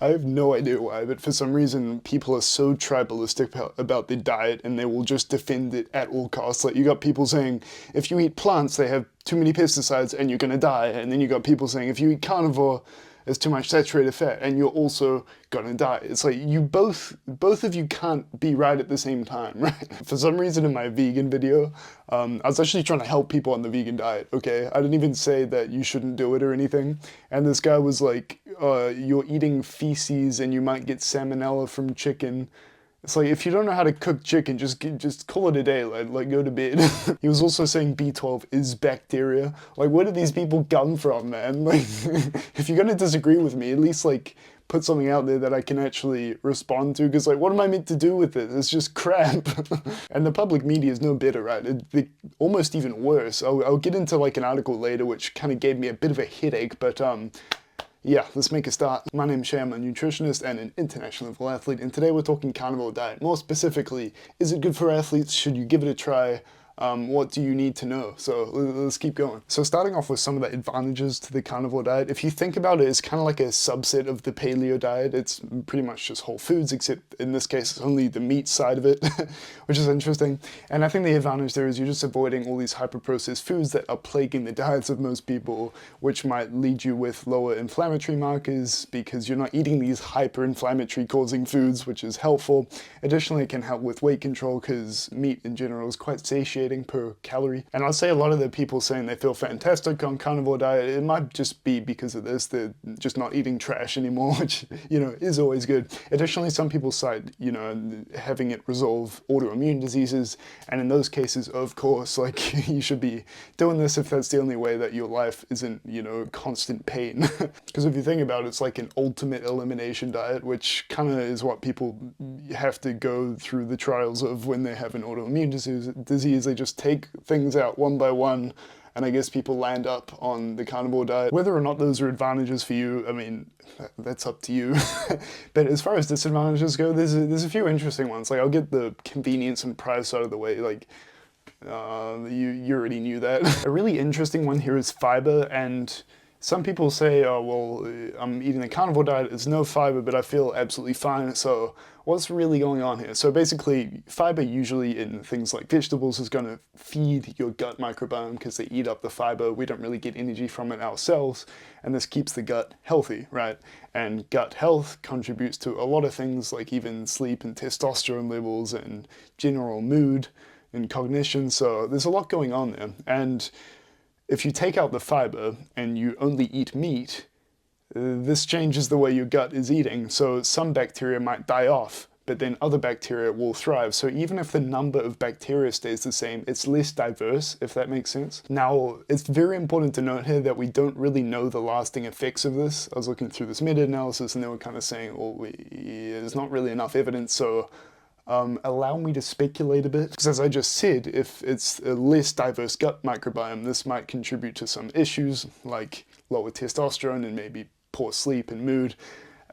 I have no idea why, but for some reason people are so tribalistic about their diet and they will just defend it at all costs. Like you got people saying if you eat plants they have too many pesticides and you're gonna die, and then you got people saying if you eat carnivore there's too much saturated fat and you're also gonna die. It's like you both of you can't be right at the same time, right? For some reason in my vegan video, I was actually trying to help people on the vegan diet, okay? I didn't even say that you shouldn't do it or anything. And this guy was like, you're eating feces and you might get salmonella from chicken. It's like, if you don't know how to cook chicken, just call it a day, like go to bed. He was also saying B12 is bacteria. Like, where do these people come from, man? Like, if you're gonna disagree with me, at least like put something out there that I can actually respond to, because like, what am I meant to do with it? It's just crap. And the public media is no better, right? Almost even worse. I'll get into like an article later which kind of gave me a bit of a headache, but yeah, let's make a start. My name's Shay, I'm a nutritionist and an international level athlete, and today we're talking carnivore diet. More specifically, is it good for athletes? Should you give it a try? What do you need to know? So let's keep going. So starting off with some of the advantages to the carnivore diet, if you think about it, it's kind of like a subset of the paleo diet. It's pretty much just whole foods, except in this case it's only the meat side of it, which is interesting. And I think the advantage there is you're just avoiding all these hyper-processed foods that are plaguing the diets of most people, which might lead you with lower inflammatory markers because you're not eating these hyper-inflammatory causing foods, which is helpful. Additionally, it can help with weight control because meat in general is quite satiating per calorie. And I'd say a lot of the people saying they feel fantastic on carnivore diet, it might just be because of this. They're just not eating trash anymore, which, you know, is always good. Additionally, some people cite, you know, having it resolve autoimmune diseases. And in those cases, of course, like you should be doing this if that's the only way that your life isn't, you know, constant pain. Because if you think about it, it's like an ultimate elimination diet, which kind of is what people have to go through the trials of when they have an autoimmune disease. They just take things out one by one, and I guess people land up on the carnivore diet. Whether or not those are advantages for you, I mean, that's up to you. But as far as disadvantages go, there's a few interesting ones. Like, I'll get the convenience and price out of the way. Like, you already knew that. A really interesting one here is fiber, and some people say, oh, well, I'm eating a carnivore diet, there's no fiber, but I feel absolutely fine, so what's really going on here? So basically, fiber usually in things like vegetables is going to feed your gut microbiome because they eat up the fiber. We don't really get energy from it ourselves, and this keeps the gut healthy, right? And gut health contributes to a lot of things like even sleep and testosterone levels and general mood and cognition, so there's a lot going on there. And if you take out the fiber and you only eat meat, this changes the way your gut is eating. So some bacteria might die off, but then other bacteria will thrive. So even if the number of bacteria stays the same, it's less diverse, if that makes sense. Now, it's very important to note here that we don't really know the lasting effects of this. I was looking through this meta-analysis and they were kind of saying, well, there's not really enough evidence, so allow me to speculate a bit, because as I just said, if it's a less diverse gut microbiome, this might contribute to some issues like lower testosterone and maybe poor sleep and mood.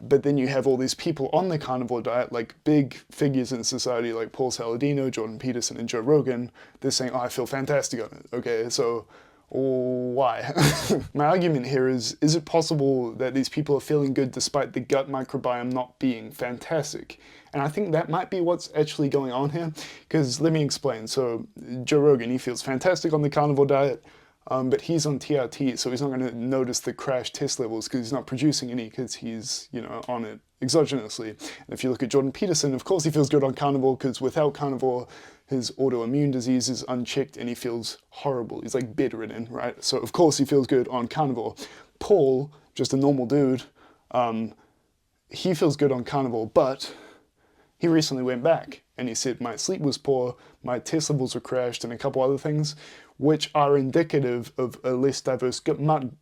But then you have all these people on the carnivore diet, like big figures in society like Paul Saladino, Peterson, and Joe Rogan. They're saying, oh, I feel fantastic on it. Okay, so why? My argument here is it possible that these people are feeling good despite the gut microbiome not being fantastic? And I think that might be what's actually going on here, because let me explain. So Joe Rogan, he feels fantastic on the carnivore diet, but he's on TRT, so he's not going to notice the crash test levels because he's not producing any because he's, you know, on it exogenously. And if you look at Peterson, of course he feels good on carnivore because without carnivore, his autoimmune disease is unchecked and he feels horrible. He's like bedridden, right? So of course he feels good on carnivore. Paul, just a normal dude, he feels good on carnivore, but he recently went back and he said my sleep was poor, my test levels were crashed, and a couple other things, which are indicative of a less diverse gut microbiome.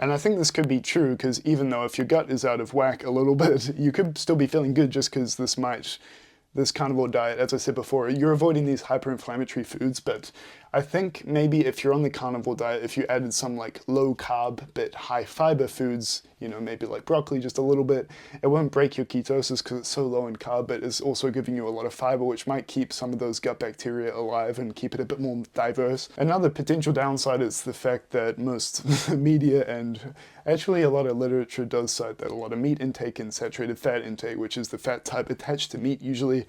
And I think this could be true because even though if your gut is out of whack a little bit, you could still be feeling good just because this carnivore diet, as I said before, you're avoiding these hyper-inflammatory foods, but I think maybe if you're on the carnivore diet, if you added some like low carb but high fiber foods, you know, maybe like broccoli just a little bit, it won't break your ketosis because it's so low in carb, but it's also giving you a lot of fiber, which might keep some of those gut bacteria alive and keep it a bit more diverse. Another potential downside is the fact that most media and actually a lot of literature does cite that a lot of meat intake and saturated fat intake, which is the fat type attached to meat usually,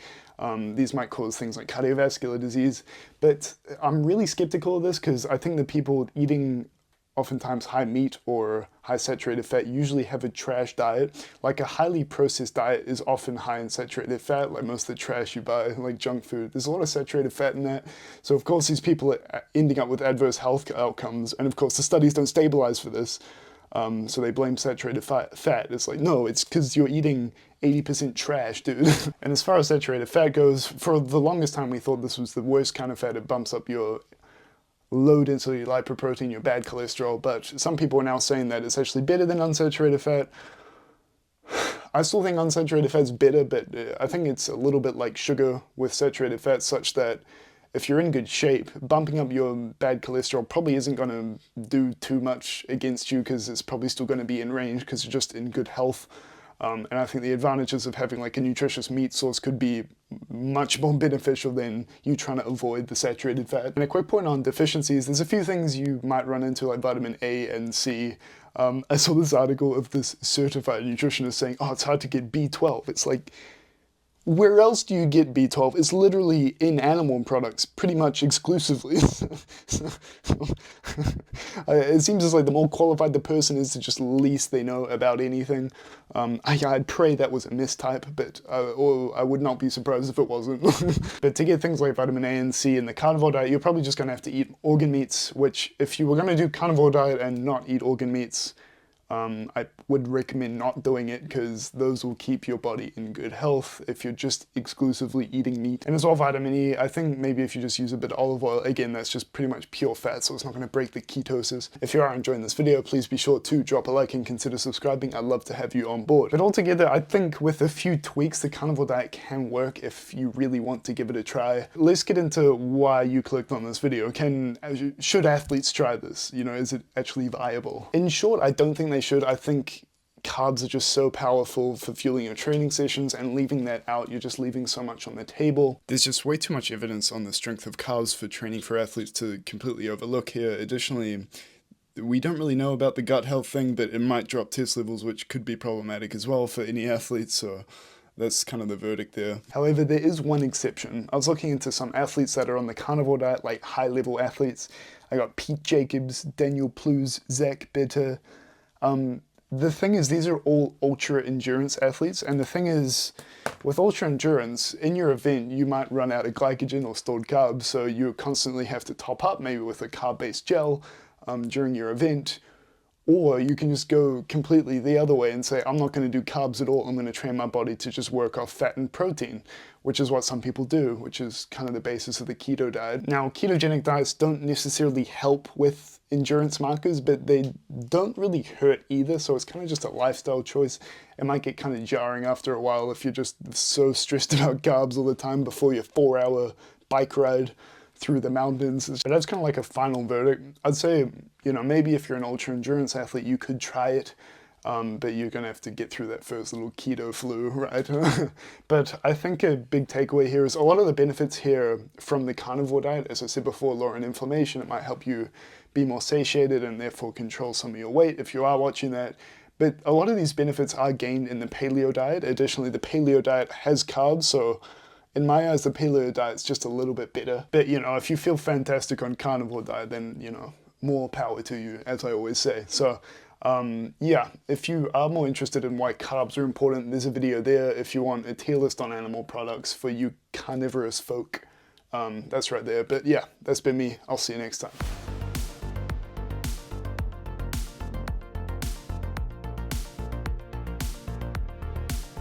these might cause things like cardiovascular disease. But I'm really skeptical of this because I think the people eating oftentimes high meat or high saturated fat usually have a trash diet. Like a highly processed diet is often high in saturated fat, like most of the trash you buy, like junk food. There's a lot of saturated fat in that. So of course these people are ending up with adverse health outcomes, and of course the studies don't stabilize for this. So they blame saturated fat. It's like, no, it's because you're eating 80% trash, dude. And as far as saturated fat goes, for the longest time we thought this was the worst kind of fat. It bumps up your low density lipoprotein, your bad cholesterol, but some people are now saying that it's actually better than unsaturated fat. I still think unsaturated fat's better, but I think it's a little bit like sugar with saturated fat, such that if you're in good shape, bumping up your bad cholesterol probably isn't going to do too much against you because it's probably still going to be in range because you're just in good health. And I think the advantages of having like a nutritious meat source could be much more beneficial than you trying to avoid the saturated fat. And a quick point on deficiencies, there's a few things you might run into like vitamin A and C. I saw this article of this certified nutritionist saying, oh, it's hard to get B12. It's like, where else do you get B12? It's literally in animal products, pretty much exclusively. It seems as like the more qualified the person is, the just least they know about anything. I'd pray that was a mistype, but or I would not be surprised if it wasn't. But to get things like vitamin A and C in the carnivore diet, you're probably just going to have to eat organ meats, which if you were going to do carnivore diet and not eat organ meats, I would recommend not doing it because those will keep your body in good health if you're just exclusively eating meat. And as well, vitamin E, I think maybe if you just use a bit of olive oil, again, that's just pretty much pure fat, so it's not going to break the ketosis. If you are enjoying this video, please be sure to drop a like and consider subscribing. I'd love to have you on board. But altogether, I think with a few tweaks, the carnivore diet can work if you really want to give it a try. Let's get into why you clicked on this video. Should athletes try this? You know, is it actually viable? In short, I don't think they should. I think carbs are just so powerful for fueling your training sessions, and leaving that out, you're just leaving so much on the table. There's just way too much evidence on the strength of carbs for training for athletes to completely overlook here. Additionally, we don't really know about the gut health thing, but it might drop test levels, which could be problematic as well for any athletes, so that's kind of the verdict there. However, there is one exception. I was looking into some athletes that are on the carnivore diet, like high-level athletes. I got Pete Jacobs, Daniel Plews, Zach Bitter. The thing is, these are all ultra endurance athletes, and the thing is, with ultra endurance, in your event, you might run out of glycogen or stored carbs, so you constantly have to top up, maybe with a carb-based gel during your event, or you can just go completely the other way and say, I'm not going to do carbs at all, I'm going to train my body to just work off fat and protein, which is what some people do, which is kind of the basis of the keto diet. Now, ketogenic diets don't necessarily help with endurance markers, but they don't really hurt either, so it's kind of just a lifestyle choice. It might get kind of jarring after a while if you're just so stressed about carbs all the time before your 4-hour bike ride through the mountains. But that's kind of like a final verdict. I'd say, you know, maybe if you're an ultra endurance athlete, you could try it, but you're gonna have to get through that first little keto flu, right? But I think a big takeaway here is a lot of the benefits here from the carnivore diet, as I said before, lowering inflammation. It might help you be more satiated and therefore control some of your weight if you are watching that. But a lot of these benefits are gained in the paleo diet. Additionally, the paleo diet has carbs, so in my eyes, the paleo diet's just a little bit better. But, you know, if you feel fantastic on carnivore diet, then, you know, more power to you, as I always say. So, yeah, if you are more interested in why carbs are important, there's a video there. If you want a tier list on animal products for you carnivorous folk, that's right there. But yeah, that's been me. I'll see you next time.